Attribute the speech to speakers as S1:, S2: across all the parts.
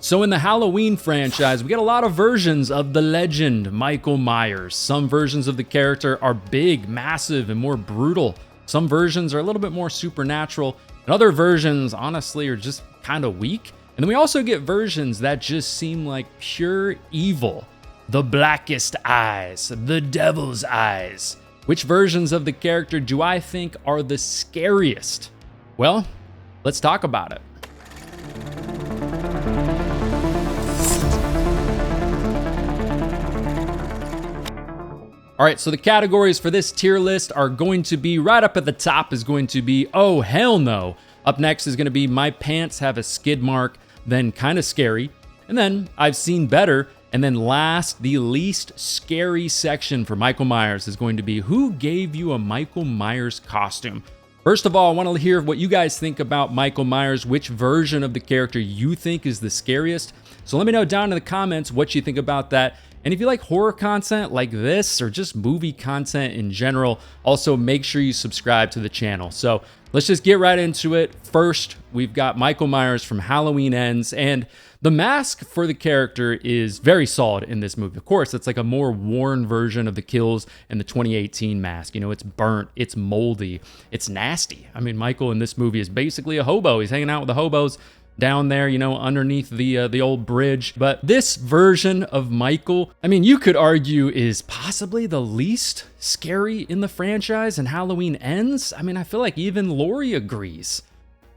S1: So in the Halloween franchise, we get a lot of versions of the legend Michael Myers. Some versions of the character are big, massive, and more brutal. Some versions are a little bit more supernatural, and other versions, honestly, are just kind of weak. And then we also get versions that just seem like pure evil. The blackest eyes, the devil's eyes. Which versions of the character do I think are the scariest? Well, let's talk about it. All right, so the categories for this tier list are going to be, right up at the top is going to be, oh, hell no. Up next is going to be, my pants have a skid mark, then kind of scary. And then, I've seen better. And then last, the least scary section for Michael Myers is going to be, who gave you a Michael Myers costume? First of all, I want to hear what you guys think about Michael Myers, which version of the character you think is the scariest. So let me know down in the comments what you think about that. And if you like horror content like this or just movie content in general, also make sure you subscribe to the channel. So let's just get right into it. First, we've got Michael Myers from Halloween Ends, and the mask for the character is very solid in this movie. Of course, it's like a more worn version of the kills in the 2018 mask. You know, it's burnt, it's moldy, it's nasty. I mean, Michael in this movie is basically a hobo. He's hanging out with the hobos down there, you know, underneath the old bridge. But this version of Michael, I mean, you could argue is possibly the least scary in the franchise, and Halloween Ends. I mean, I feel like even Laurie agrees.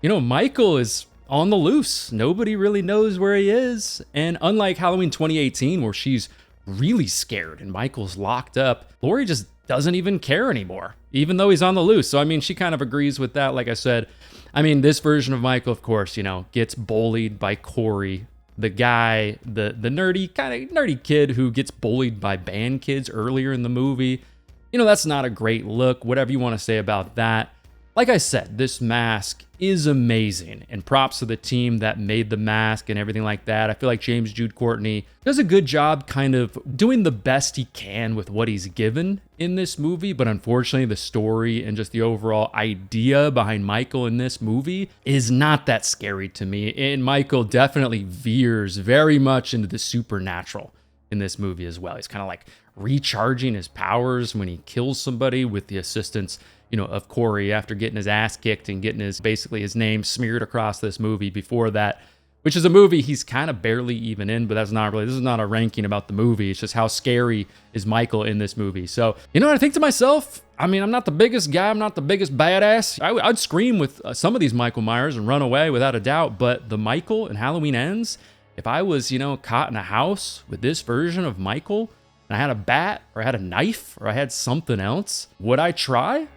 S1: You know, Michael is on the loose. Nobody really knows where he is. And unlike Halloween 2018, where she's really scared and Michael's locked up, Laurie just doesn't even care anymore, even though he's on the loose. So, I mean, she kind of agrees with that, like I said. I mean, this version of Michael, of course, you know, gets bullied by Corey, the guy, the nerdy, kind of nerdy kid who gets bullied by band kids earlier in the movie. You know, that's not a great look, whatever you want to say about that. Like I said, this mask is amazing, and props to the team that made the mask and everything like that. I feel like James Jude Courtney does a good job kind of doing the best he can with what he's given in this movie, but unfortunately the story and just the overall idea behind Michael in this movie is not that scary to me, and Michael definitely veers very much into the supernatural in this movie as well. He's kind of like recharging his powers when he kills somebody with the assistance, you know, of Corey after getting his ass kicked and getting basically his name smeared across this movie before that, which is a movie he's kind of barely even in, but this is not a ranking about the movie. It's just how scary is Michael in this movie. So, you know what I think to myself? I mean, I'm not the biggest guy. I'm not the biggest badass. I'd scream with some of these Michael Myers and run away without a doubt, but the Michael in Halloween Ends, if I was, you know, caught in a house with this version of Michael and I had a bat or I had a knife or I had something else, would I try?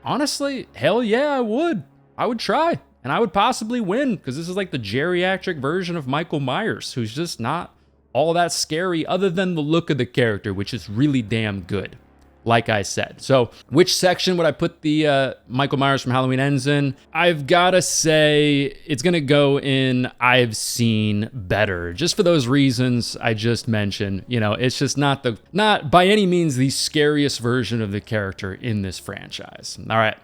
S1: Honestly, hell yeah, I would. I would try, and I would possibly win, because this is like the geriatric version of Michael Myers, who's just not all that scary other than the look of the character, which is really damn good, like I said. So which section would I put the Michael Myers from Halloween Ends in? I've got to say it's going to go in I've seen better, just for those reasons I just mentioned. You know, it's just not by any means the scariest version of the character in this franchise. All right.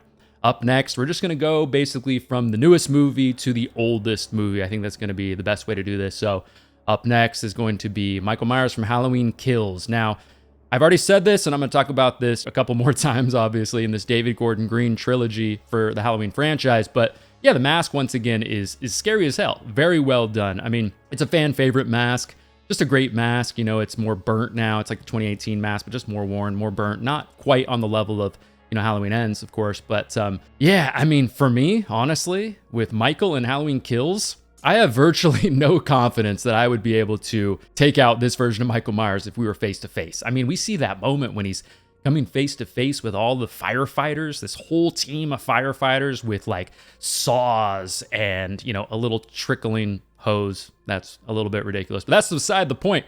S1: Up next, we're just going to go basically from the newest movie to the oldest movie. I think that's going to be the best way to do this. So up next is going to be Michael Myers from Halloween Kills. Now, I've already said this, and I'm going to talk about this a couple more times, obviously, in this David Gordon Green trilogy for the Halloween franchise. But yeah, the mask, once again, is scary as hell. Very well done. I mean, it's a fan favorite mask. Just a great mask. You know, it's more burnt now. It's like the 2018 mask, but just more worn, more burnt. Not quite on the level of, you know, Halloween Ends, of course. But yeah, I mean, for me, honestly, with Michael and Halloween Kills, I have virtually no confidence that I would be able to take out this version of Michael Myers if we were face to face. I mean, we see that moment when he's coming face to face with all the firefighters, this whole team of firefighters with like saws and, you know, a little trickling hose. That's a little bit ridiculous, but that's beside the point.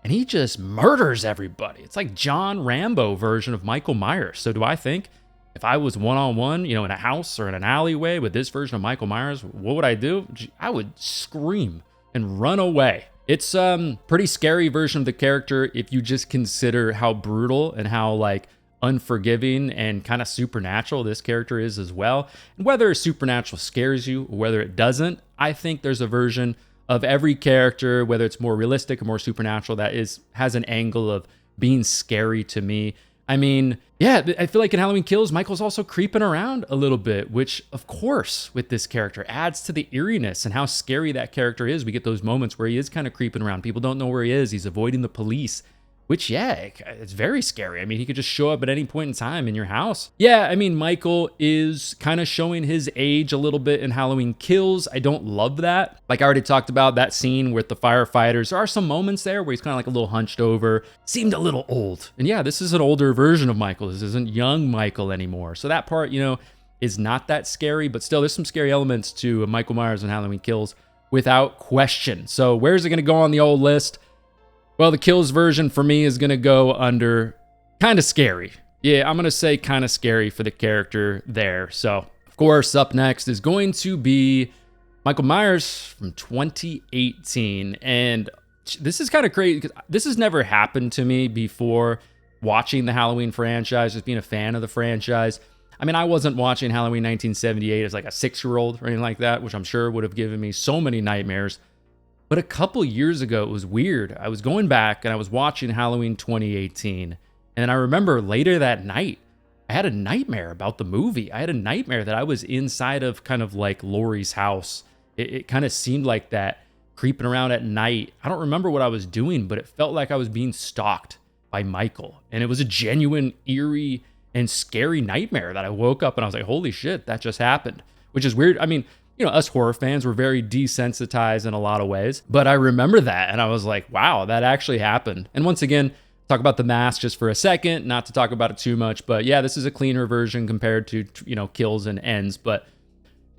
S1: And he just murders everybody. It's like John Rambo version of Michael Myers. So do I think if I was one-on-one, you know, in a house or in an alleyway with this version of Michael Myers, what would I do? I would scream and run away. It's pretty scary version of the character if you just consider how brutal and how like unforgiving and kind of supernatural this character is as well. And whether supernatural scares you or whether it doesn't, I think there's a version of every character, whether it's more realistic or more supernatural, that has an angle of being scary to me. I mean, yeah, I feel like in Halloween Kills, Michael's also creeping around a little bit, which, of course, with this character adds to the eeriness and how scary that character is. We get those moments where he is kind of creeping around. People don't know where he is. He's avoiding the police, which, yeah, it's very scary. I mean, he could just show up at any point in time in your house. Yeah, I mean, Michael is kind of showing his age a little bit in Halloween Kills. I don't love that. Like I already talked about, that scene with the firefighters. There are some moments there where he's kind of like a little hunched over, seemed a little old. And yeah, this is an older version of Michael. This isn't young Michael anymore. So that part, is not that scary, but still there's some scary elements to Michael Myers in Halloween Kills without question. So where's it going to go on the old list? Well, the Kills version for me is going to go under kind of scary. Yeah, I'm going to say kind of scary for the character there. So, of course, up next is going to be Michael Myers from 2018. And this is kind of crazy because this has never happened to me before watching the Halloween franchise, just being a fan of the franchise. I mean, I wasn't watching Halloween 1978 as like a 6-year-old or anything like that, which I'm sure would have given me so many nightmares. But a couple years ago, it was weird. I was going back and I was watching Halloween 2018. And I remember later that night, I had a nightmare about the movie. I had a nightmare that I was inside of kind of like Laurie's house. It kind of seemed like that, creeping around at night. I don't remember what I was doing, but it felt like I was being stalked by Michael. And it was a genuine, eerie, and scary nightmare that I woke up and I was like, holy shit, that just happened. Which is weird. I mean, us horror fans were very desensitized in a lot of ways, but I remember that and I was like, wow, that actually happened. And once again, talk about the mask just for a second, not to talk about it too much, but yeah, this is a cleaner version compared to, Kills and Ends, but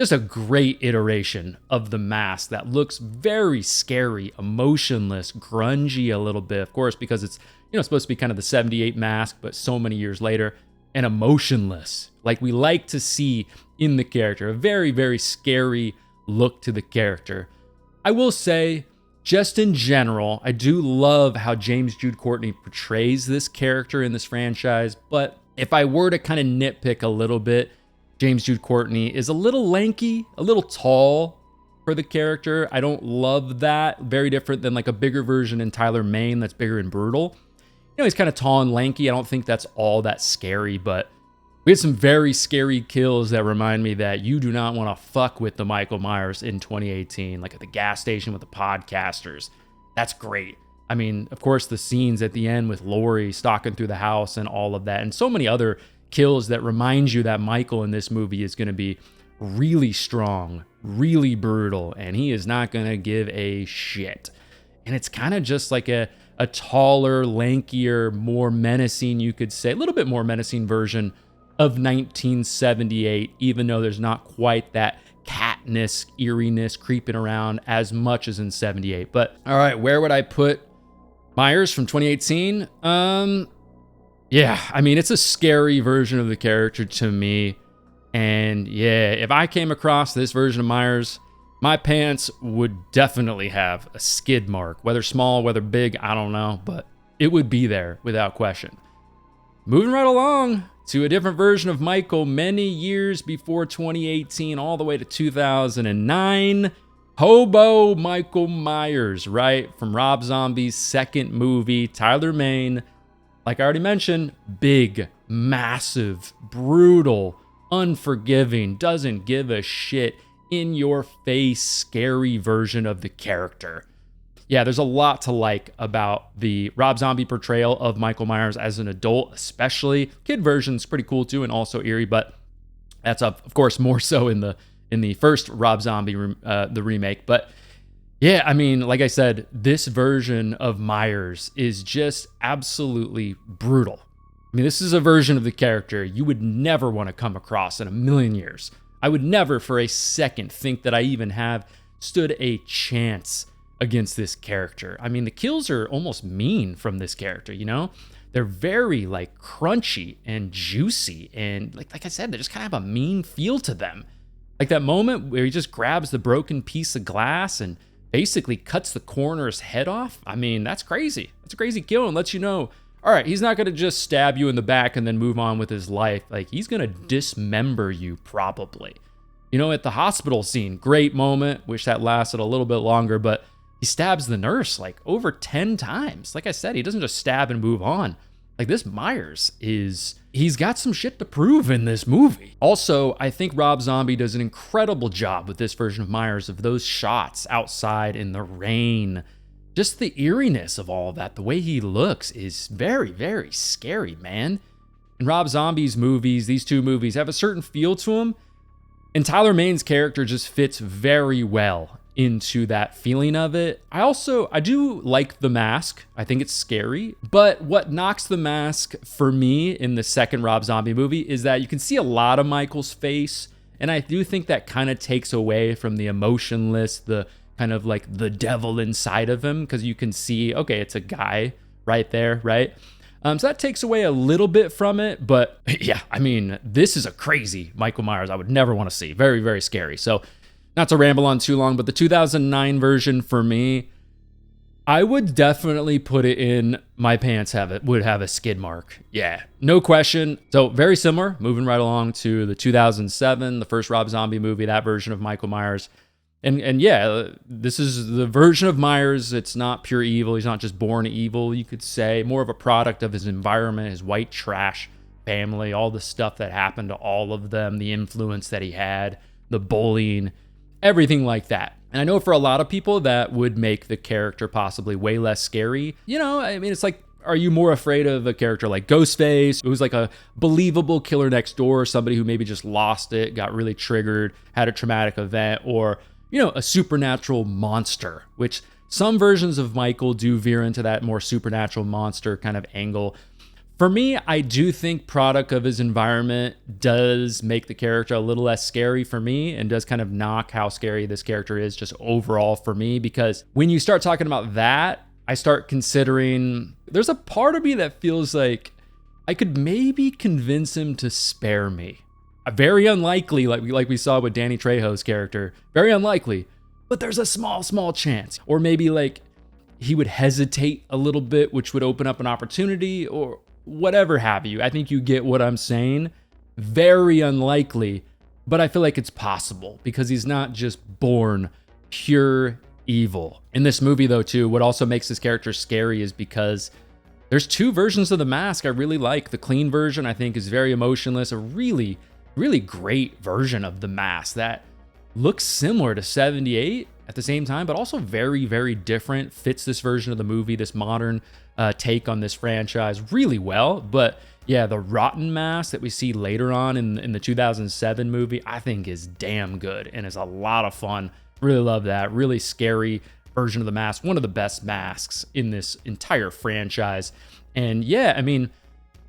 S1: just a great iteration of the mask that looks very scary, emotionless, grungy a little bit, of course, because it's, supposed to be kind of the 78 mask, but so many years later, and emotionless, like we like to see in the character. A very, very scary look to the character. I will say, just in general, I do love how James Jude Courtney portrays this character in this franchise, but if I were to kind of nitpick a little bit, James Jude Courtney is a little lanky, a little tall for the character. I don't love that. Very different than like a bigger version in Tyler Mane that's bigger and brutal. He's kind of tall and lanky. I don't think that's all that scary, but we had some very scary kills that remind me that you do not want to fuck with the Michael Myers in 2018, like at the gas station with the podcasters. That's great. I mean, of course, the scenes at the end with Laurie stalking through the house and all of that, and so many other kills that remind you that Michael in this movie is going to be really strong, really brutal, and he is not going to give a shit. And it's kind of just like a taller, lankier, more menacing, you could say, a little bit more menacing version of 1978, even though there's not quite that catness, eeriness creeping around as much as in 78. But all right, where would I put Myers from 2018? Yeah, I mean, it's a scary version of the character to me. And yeah, if I came across this version of Myers, my pants would definitely have a skid mark, whether small, whether big, I don't know, but it would be there without question. Moving right along to a different version of Michael many years before 2018, all the way to 2009. Hobo Michael Myers, right? From Rob Zombie's second movie, Tyler Mane. Like I already mentioned, big, massive, brutal, unforgiving, doesn't give a shit, in your face, scary version of the character. Yeah, there's a lot to like about the Rob Zombie portrayal of Michael Myers as an adult, especially. Kid version's pretty cool too, and also eerie, but that's of course more so in the first Rob Zombie the remake. But yeah, I mean, like I said, this version of Myers is just absolutely brutal. I mean, this is a version of the character you would never want to come across in a million years. I would never for a second think that I even have stood a chance against this character. I mean, the kills are almost mean from this character, They're very like crunchy and juicy, and like I said, they just kind of have a mean feel to them. Like that moment where he just grabs the broken piece of glass and basically cuts the coroner's head off. I mean, that's crazy. That's a crazy kill, and lets you know, all right, he's not going to just stab you in the back and then move on with his life. Like, he's going to dismember you, probably. You know, at the hospital scene, great moment. Wish that lasted a little bit longer, but he stabs the nurse like over 10 times. Like I said, he doesn't just stab and move on. Like this Myers he's got some shit to prove in this movie. Also, I think Rob Zombie does an incredible job with this version of Myers, of those shots outside in the rain. Just the eeriness of all of that, the way he looks is very, very scary, man. And Rob Zombie's movies, these two movies, have a certain feel to them. And Tyler Mane's character just fits very well into that feeling of it. I do like The Mask. I think it's scary. But what knocks The Mask for me in the second Rob Zombie movie is that you can see a lot of Michael's face. And I do think that kind of takes away from the emotionless, the kind of like the devil inside of him, because you can see, okay, it's a guy right there, right? So that takes away a little bit from it, but yeah, I mean, this is a crazy Michael Myers I would never want to see. Very, very scary. So not to ramble on too long, but the 2009 version for me, I would definitely put it in my pants would have a skid mark. Yeah, no question. So very similar, moving right along to the 2007, the first Rob Zombie movie, that version of Michael Myers. And yeah, this is the version of Myers. It's not pure evil. He's not just born evil, you could say. More of a product of his environment, his white trash family, all the stuff that happened to all of them, the influence that he had, the bullying, everything like that. And I know for a lot of people that would make the character possibly way less scary. You know, I mean, it's like, are you more afraid of a character like Ghostface, who's like a believable killer next door, somebody who maybe just lost it, got really triggered, had a traumatic event, or you know, a supernatural monster, which some versions of Michael do veer into that more supernatural monster kind of angle. For me, I do think product of his environment does make the character a little less scary for me, and does kind of knock how scary this character is just overall for me, because when you start talking about that, I start considering, there's a part of me that feels like I could maybe convince him to spare me. Very unlikely, like we saw with Danny Trejo's character. Very unlikely, but there's a small chance. Or maybe like he would hesitate a little bit, which would open up an opportunity, or whatever have you. I think you get what I'm saying. Very unlikely, but I feel like it's possible because he's not just born pure evil. In this movie though too, what also makes this character scary is because there's two versions of The Mask I really like. The clean version I think is very emotionless, a really great version of The Mask that looks similar to 78 at the same time, but also very, very different, fits this version of the movie, this modern take on this franchise really well. But yeah, the rotten mask that we see later on in the 2007 movie, I think is damn good and is a lot of fun. Really love that. Really scary version of The Mask. One of the best masks in this entire franchise. And yeah, I mean,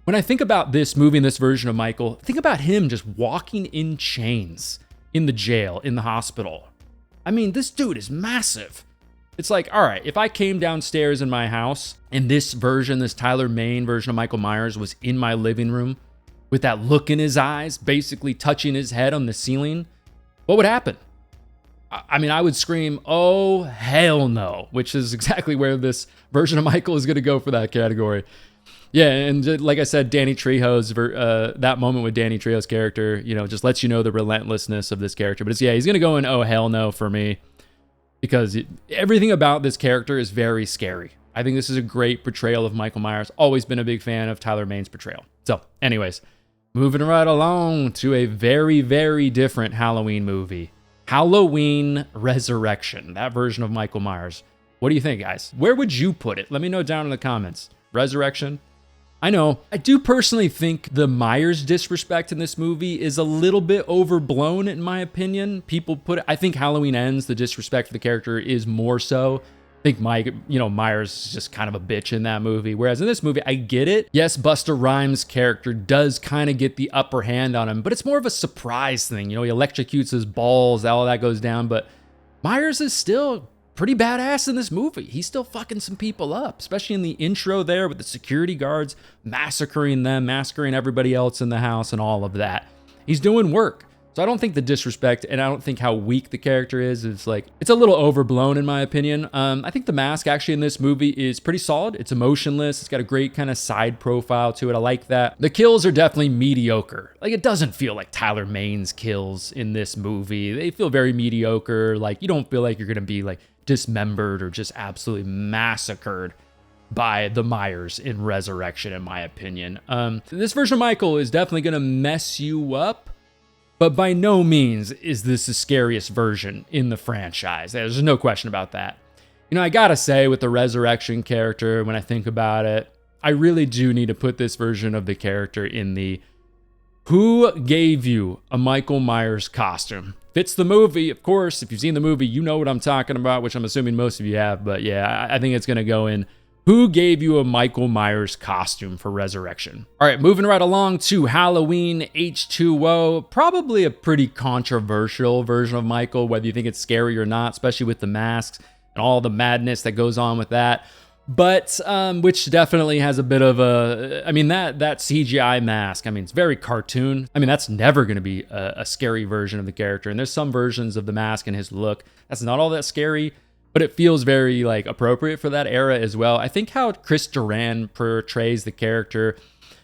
S1: when I think about this movie and this version of Michael, think about him just walking in chains in the jail, in the hospital. I mean, this dude is massive. It's like, all right, if I came downstairs in my house and this version, this Tyler Mane version of Michael Myers was in my living room with that look in his eyes, basically touching his head on the ceiling, what would happen? I mean, I would scream, oh, hell no, which is exactly where this version of Michael is going to go for that category. Yeah, and like I said, Danny Trejo's, that moment with Danny Trejo's character, you know, just lets you know the relentlessness of this character. But yeah, he's going to go in, oh, hell no for me, because everything about this character is very scary. I think this is a great portrayal of Michael Myers. Always been a big fan of Tyler Mane's portrayal. So anyways, moving right along to a very, very different Halloween movie. Halloween Resurrection, that version of Michael Myers. What do you think, guys? Where would you put it? Let me know down in the comments. Resurrection? I know, I do personally think the Myers disrespect in this movie is a little bit overblown in my opinion. I think Halloween Ends, the disrespect for the character is more so. I think Myers is just kind of a bitch in that movie. Whereas in this movie, I get it. Yes, Busta Rhymes' character does kind of get the upper hand on him, but it's more of a surprise thing. You know, he electrocutes his balls, all that goes down, but Myers is still pretty badass in this movie. He's still fucking some people up, especially in the intro there with the security guards massacring them, massacring everybody else in the house and all of that. He's doing work. So I don't think the disrespect, and I don't think how weak the character is like, it's a little overblown in my opinion. I think the mask actually in this movie is pretty solid. It's emotionless. It's got a great kind of side profile to it. I like that. The kills are definitely mediocre. Like, it doesn't feel like Tyler Mane's kills in this movie. They feel very mediocre. Like, you don't feel like you're gonna be like dismembered or just absolutely massacred by the Myers in Resurrection, in my opinion. This version of Michael is definitely gonna mess you up, but by no means is this the scariest version in the franchise. There's no question about that. You know, I gotta say, with the Resurrection character, when I think about it, I really do need to put this version of the character in the who gave you a Michael Myers costume? Fits the movie, of course. If you've seen the movie, you know what I'm talking about, which I'm assuming most of you have. But yeah, I think it's gonna go in who gave you a Michael Myers costume for Resurrection? All right, moving right along to Halloween H2O. Probably a pretty controversial version of Michael, whether you think it's scary or not, especially with the masks and all the madness that goes on with that. But which definitely has a bit of a, I mean, that CGI mask, I mean, it's very cartoon. I mean, that's never going to be a scary version of the character. And there's some versions of the mask and his look that's not all that scary, but it feels very like appropriate for that era as well. I think how Chris Duran portrays the character,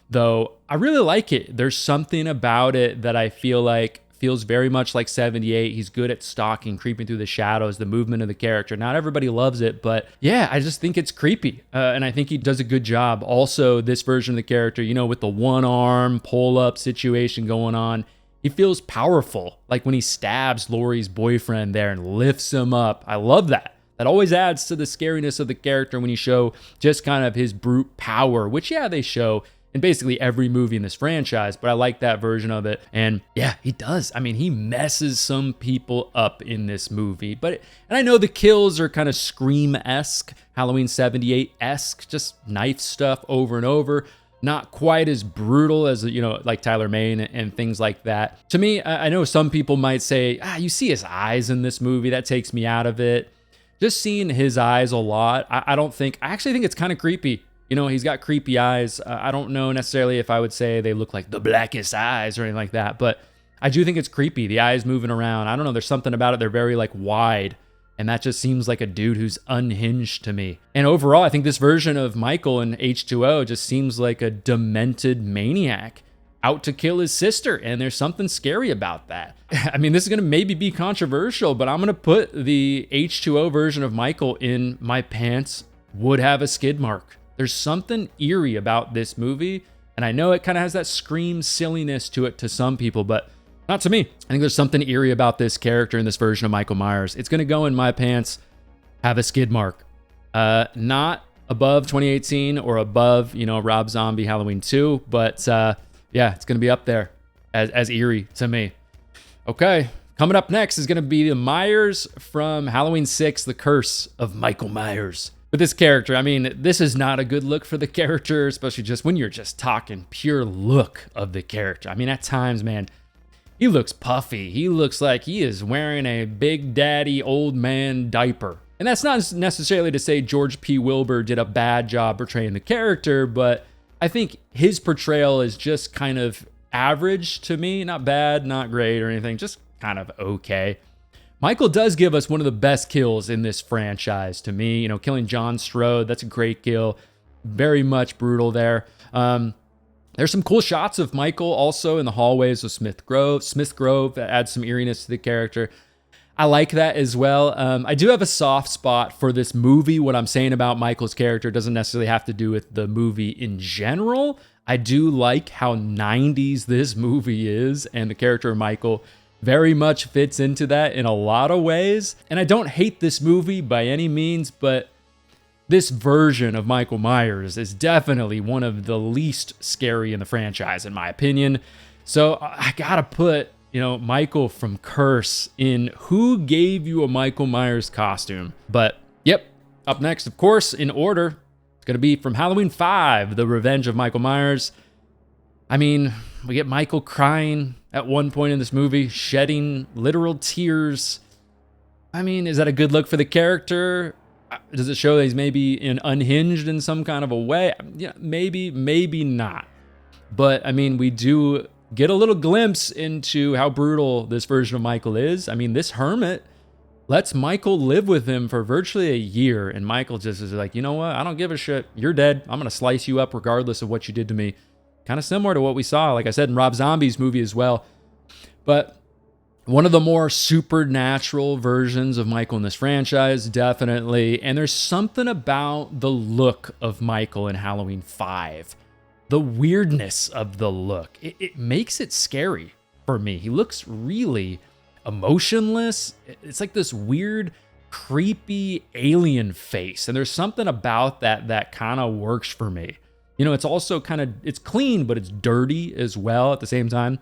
S1: though, I really like it. There's something about it that I feel like feels very much like 78. He's good at stalking, creeping through the shadows, the movement of the character. Not everybody loves it, but yeah, I just think it's creepy. And I think he does a good job. Also, this version of the character, you know, with the one arm pull up situation going on, he feels powerful. Like when he stabs Laurie's boyfriend there and lifts him up. I love that. That always adds to the scariness of the character when you show just kind of his brute power, which, yeah, they show in basically every movie in this franchise, but I like that version of it. And yeah, he does. I mean, he messes some people up in this movie. And I know the kills are kind of Scream-esque, Halloween 78-esque, just knife stuff over and over. Not quite as brutal as, you know, like Tyler Mane and things like that. To me, I know some people might say, you see his eyes in this movie, that takes me out of it. Just seeing his eyes a lot, I actually think it's kind of creepy. You know, he's got creepy eyes. I don't know necessarily if I would say they look like the blackest eyes or anything like that, but I do think it's creepy. The eyes moving around. I don't know. There's something about it. They're very like wide, and that just seems like a dude who's unhinged to me. And overall, I think this version of Michael in H2O just seems like a demented maniac out to kill his sister, and there's something scary about that. I mean, this is gonna maybe be controversial, but I'm gonna put the H2O version of Michael in my pants would have a skid mark. There's something eerie about this movie, and I know it kind of has that Scream silliness to it to some people, but not to me. I think there's something eerie about this character in this version of Michael Myers. It's gonna go in my pants, have a skid mark. Not above 2018 or above, you know, Rob Zombie Halloween 2, but yeah, it's going to be up there as eerie to me. Okay, coming up next is going to be the Myers from Halloween 6, The Curse of Michael Myers. With this character, I mean, this is not a good look for the character, especially just when you're just talking pure look of the character. I mean, at times, man, he looks puffy. He looks like he is wearing a Big Daddy old man diaper. And that's not necessarily to say George P. Wilbur did a bad job portraying the character, but I think his portrayal is just kind of average to me. Not bad, not great or anything, just kind of okay. Michael does give us one of the best kills in this franchise to me. You know, killing John Strode, that's a great kill. Very much brutal there. There's some cool shots of Michael also in the hallways of Smith Grove that adds some eeriness to the character. I like that as well. I do have a soft spot for this movie. What I'm saying about Michael's character doesn't necessarily have to do with the movie in general. I do like how 90s this movie is, and the character of Michael very much fits into that in a lot of ways. And I don't hate this movie by any means, but this version of Michael Myers is definitely one of the least scary in the franchise, in my opinion. So I gotta put, you know, Michael from Curse in who gave you a Michael Myers costume. But yep, up next, of course, in order, it's going to be from Halloween 5, The Revenge of Michael Myers. I mean, we get Michael crying at one point in this movie, shedding literal tears. I mean, is that a good look for the character? Does it show that he's maybe unhinged in some kind of a way? Yeah, maybe not. But I mean, we do get a little glimpse into how brutal this version of Michael is. I mean, this hermit lets Michael live with him for virtually a year, and Michael just is like, you know what? I don't give a shit. You're dead. I'm going to slice you up regardless of what you did to me. Kind of similar to what we saw, like I said, in Rob Zombie's movie as well. But one of the more supernatural versions of Michael in this franchise, definitely. And there's something about the look of Michael in Halloween 5. The weirdness of the look. It makes it scary for me. He looks really emotionless. It's like this weird, creepy alien face. And there's something about that kind of works for me. You know, it's also kind of, it's clean, but it's dirty as well at the same time.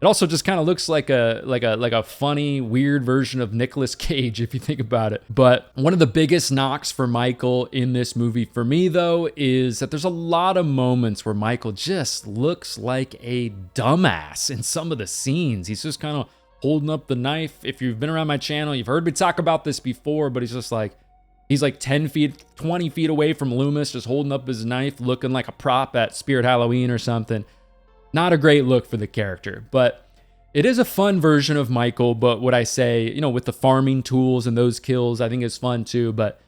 S1: It also just kind of looks like a funny, weird version of Nicolas Cage, if you think about it. But one of the biggest knocks for Michael in this movie for me, though, is that there's a lot of moments where Michael just looks like a dumbass in some of the scenes. He's just kind of holding up the knife. If you've been around my channel, you've heard me talk about this before, but he's like 10 feet, 20 feet away from Loomis, just holding up his knife, looking like a prop at Spirit Halloween or something. Not a great look for the character, but it is a fun version of Michael. But what I say, you know, with the farming tools and those kills, I think is fun too. But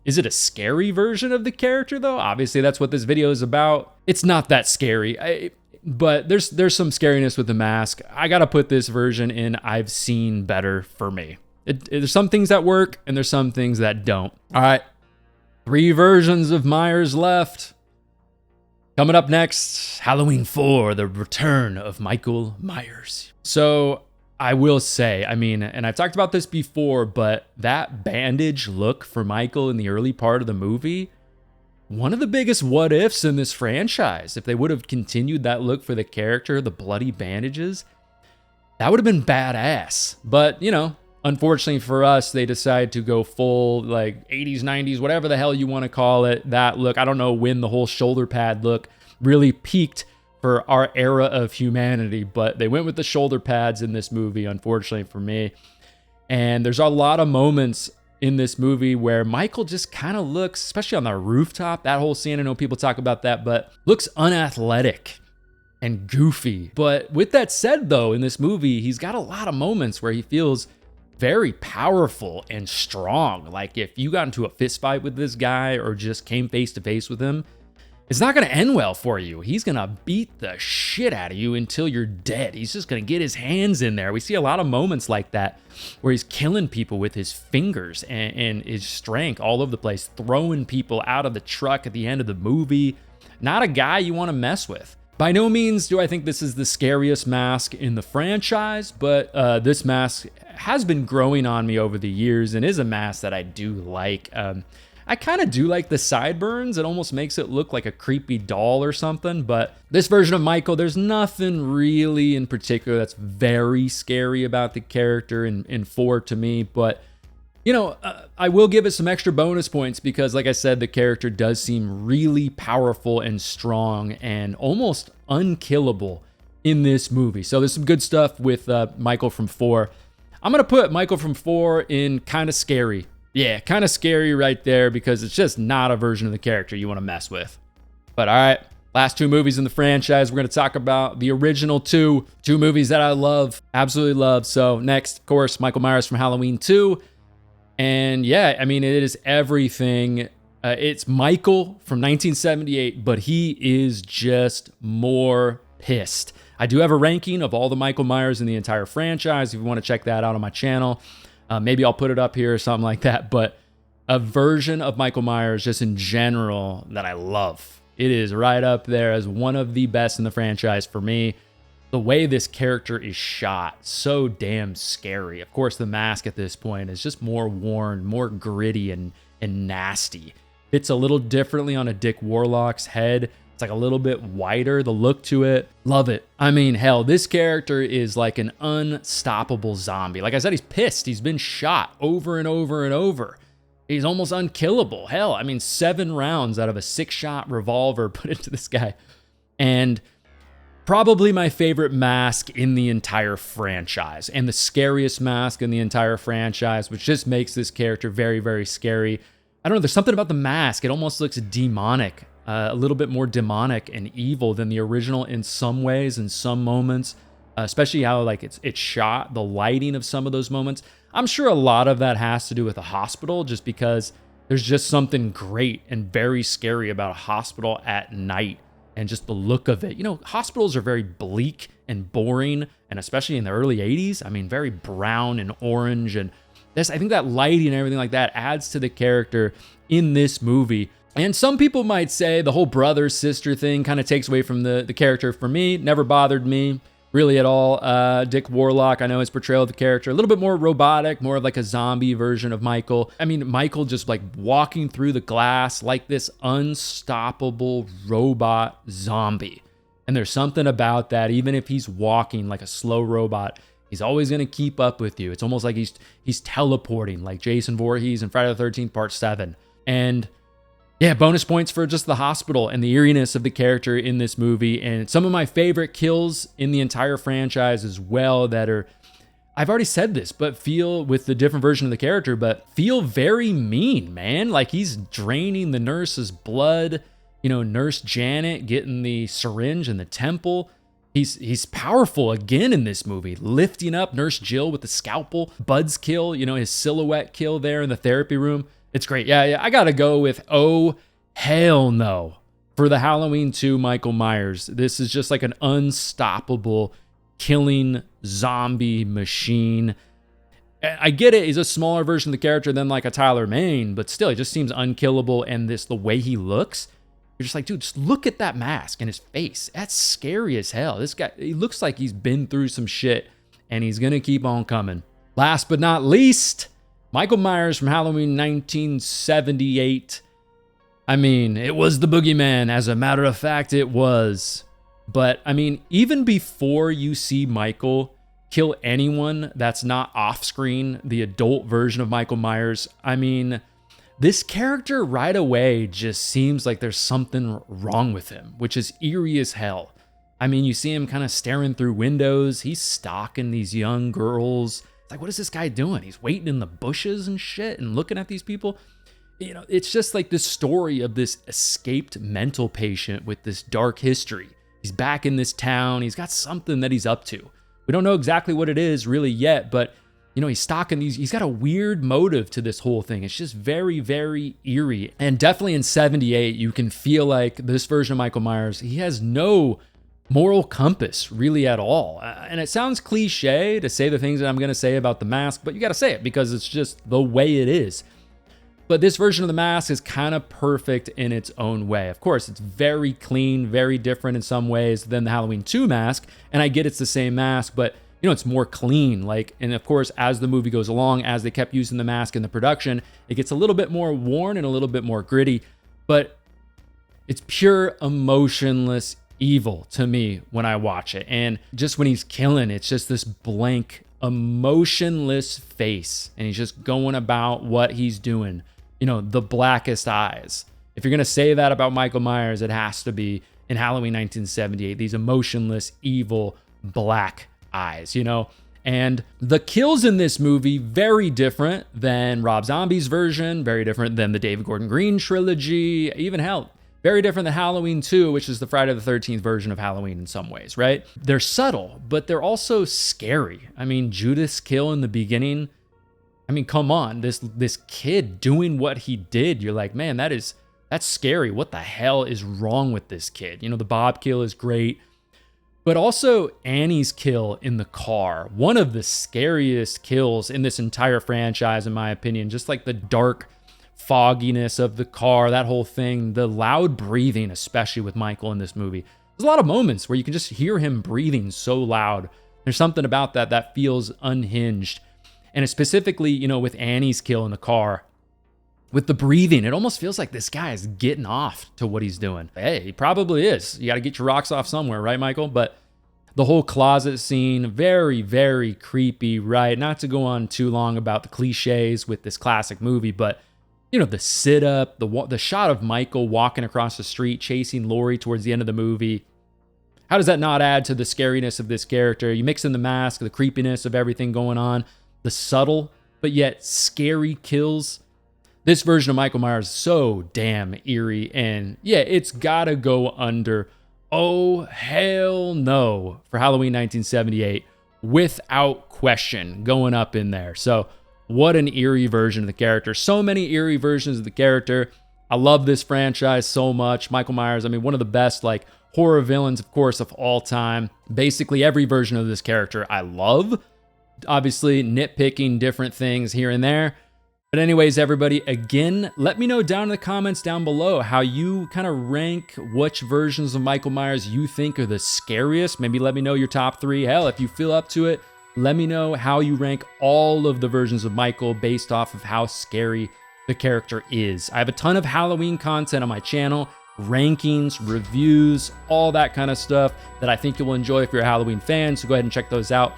S1: is it a scary version of the character though? Obviously, that's what this video is about. It's not that scary, but there's some scariness with the mask. I gotta put this version in I've seen better for me. There's some things that work and there's some things that don't. All right, 3 versions of Myers left. Coming up next, Halloween 4, the return of Michael Myers. So I will say, I mean, and I've talked about this before, but that bandage look for Michael in the early part of the movie, one of the biggest what ifs in this franchise. If they would have continued that look for the character, the bloody bandages, that would have been badass. But, you know, unfortunately for us, they decide to go full like 80s, 90s, whatever the hell you want to call it, that look. I don't know when the whole shoulder pad look really peaked for our era of humanity, but they went with the shoulder pads in this movie, unfortunately for me. And there's a lot of moments in this movie where Michael just kind of looks, especially on the rooftop, that whole scene, I know people talk about that, but looks unathletic and goofy. But with that said though, in this movie, he's got a lot of moments where he feels very powerful and strong. Like if you got into a fist fight with this guy or just came face to face with him, it's not going to end well for you. He's going to beat the shit out of you until you're dead. He's just going to get his hands in there. We see a lot of moments like that where he's killing people with his fingers and his strength all over the place, throwing people out of the truck at the end of the movie. Not a guy you want to mess with. By no means do I think this is the scariest mask in the franchise, but this mask has been growing on me over the years and is a mask that I do like. I kind of do like the sideburns. It almost makes it look like a creepy doll or something. But this version of Michael, there's nothing really in particular that's very scary about the character in 4 to me. But, you know, I will give it some extra bonus points because, like I said, the character does seem really powerful and strong and almost unkillable in this movie. So there's some good stuff with Michael from 4. I'm going to put Michael from 4 in kind of scary. Yeah, kind of scary right there because it's just not a version of the character you want to mess with. But all right, last 2 movies in the franchise. We're going to talk about the original two movies that I love, absolutely love. So next, of course, Michael Myers from Halloween 2. And yeah, I mean, it is everything. It's Michael from 1978, but he is just more pissed. I do have a ranking of all the Michael Myers in the entire franchise. If you want to check that out on my channel. Maybe I'll put it up here or something like that, but a version of Michael Myers just in general that I love. It is right up there as one of the best in the franchise for me. The way this character is shot, so damn scary. Of course, the mask at this point is just more worn, more gritty and nasty. Fits a little differently on a Dick Warlock's head. It's like a little bit wider, the look to it. Love it. I mean, hell, this character is like an unstoppable zombie. Like I said, he's pissed. He's been shot over and over and over. He's almost unkillable. Hell, I mean, 7 rounds out of a 6-shot revolver put into this guy. And probably my favorite mask in the entire franchise and the scariest mask in the entire franchise, which just makes this character very, very scary. I don't know, there's something about the mask. It almost looks demonic. A little bit more demonic and evil than the original in some ways, in some moments. especially how like it's shot, the lighting of some of those moments. I'm sure a lot of that has to do with a hospital, just because there's just something great and very scary about a hospital at night and just the look of it. You know, hospitals are very bleak and boring, and especially in the early 80s, I mean, very brown and orange. And this, I think that lighting and everything like that adds to the character in this movie. And some people might say the whole brother-sister thing kind of takes away from the character. For me, never bothered me really at all. Dick Warlock, I know his portrayal of the character, a little bit more robotic, more of like a zombie version of Michael. I mean, Michael just like walking through the glass like this unstoppable robot zombie. And there's something about that, even if he's walking like a slow robot, he's always going to keep up with you. It's almost like he's teleporting like Jason Voorhees in Friday the 13th Part 7. And yeah, bonus points for just the hospital and the eeriness of the character in this movie. And some of my favorite kills in the entire franchise as well that are, I've already said this, but feel with the different version of the character, but feel very mean, man. Like he's draining the nurse's blood, you know, Nurse Janet getting the syringe in the temple. He's powerful again in this movie, lifting up Nurse Jill with the scalpel. Bud's kill, you know, his silhouette kill there in the therapy room. It's great. Yeah, I gotta go with oh hell no for the Halloween 2 Michael Myers. This is just like an unstoppable killing zombie machine. I get it, he's a smaller version of the character than like a Tyler Mane, but still, it just seems unkillable. And the way he looks, you're just like, dude, just look at that mask and his face. That's scary as hell. This guy, he looks like he's been through some shit, and he's gonna keep on coming. Last but not least, Michael Myers from Halloween 1978. I mean, it was the boogeyman. As a matter of fact, it was. But I mean, even before you see Michael kill anyone that's not off screen, the adult version of Michael Myers, I mean, this character right away just seems like there's something wrong with him, which is eerie as hell. I mean, you see him kind of staring through windows. He's stalking these young girls. It's like, what is this guy doing? He's waiting in the bushes and shit and looking at these people. You know, it's just like this story of this escaped mental patient with this dark history. He's back in this town. He's got something that he's up to. We don't know exactly what it is really yet, but you know, he's stalking these. He's got a weird motive to this whole thing. It's just very, very eerie. And definitely in 78, you can feel like this version of Michael Myers, he has no moral compass really at all. And it sounds cliche to say the things that I'm going to say about the mask, but you got to say it because it's just the way it is. But this version of the mask is kind of perfect in its own way. Of course, it's very clean, very different in some ways than the Halloween 2 mask. And I get it's the same mask, but you know, it's more clean. Like, and of course, as the movie goes along, as they kept using the mask in the production, it gets a little bit more worn and a little bit more gritty, but it's pure emotionless evil to me when I watch it. And just when he's killing, it's just this blank, emotionless face. And he's just going about what he's doing. You know, the blackest eyes. If you're going to say that about Michael Myers, it has to be in Halloween 1978, these emotionless, evil, black eyes, you know? And the kills in this movie, very different than Rob Zombie's version, very different than the David Gordon Green trilogy, even hell, very different than Halloween 2, which is the Friday the 13th version of Halloween in some ways, right? They're subtle, but they're also scary. I mean, Judith's kill in the beginning, I mean, come on, this kid doing what he did, you're like, man, that's scary. What the hell is wrong with this kid? You know, the Bob kill is great, but also Annie's kill in the car, one of the scariest kills in this entire franchise, in my opinion. Just like the dark fogginess of the car, that whole thing, the loud breathing, especially with Michael in this movie. There's a lot of moments where you can just hear him breathing so loud. There's something about that feels unhinged. And specifically, you know, with Annie's kill in the car, with the breathing, it almost feels like this guy is getting off to what he's doing. Hey, he probably is. You got to get your rocks off somewhere, right, Michael? But the whole closet scene, very, very creepy, right? Not to go on too long about the cliches with this classic movie, but you know, the sit-up, the shot of Michael walking across the street, chasing Laurie towards the end of the movie. How does that not add to the scariness of this character? You mix in the mask, the creepiness of everything going on, the subtle but yet scary kills. This version of Michael Myers is so damn eerie, and yeah, it's gotta go under Oh, hell no for Halloween 1978, without question, going up in there. So what an eerie version of the character. So many eerie versions of the character. I love this franchise so much. Michael Myers, I mean, one of the best like horror villains, of course, of all time. Basically every version of this character I love. Obviously nitpicking different things here and there. But anyways, everybody, again, let me know down in the comments down below how you kind of rank which versions of Michael Myers you think are the scariest. Maybe let me know your top 3. Hell, if you feel up to it, let me know how you rank all of the versions of Michael based off of how scary the character is. I have a ton of Halloween content on my channel, rankings, reviews, all that kind of stuff that I think you'll enjoy if you're a Halloween fan, so go ahead and check those out.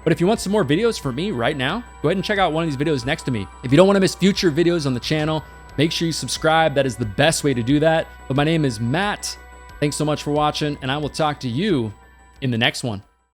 S1: But if you want some more videos from me right now, go ahead and check out one of these videos next to me. If you don't want to miss future videos on the channel, make sure you subscribe. That is the best way to do that. But my name is Matt. Thanks so much for watching, and I will talk to you in the next one.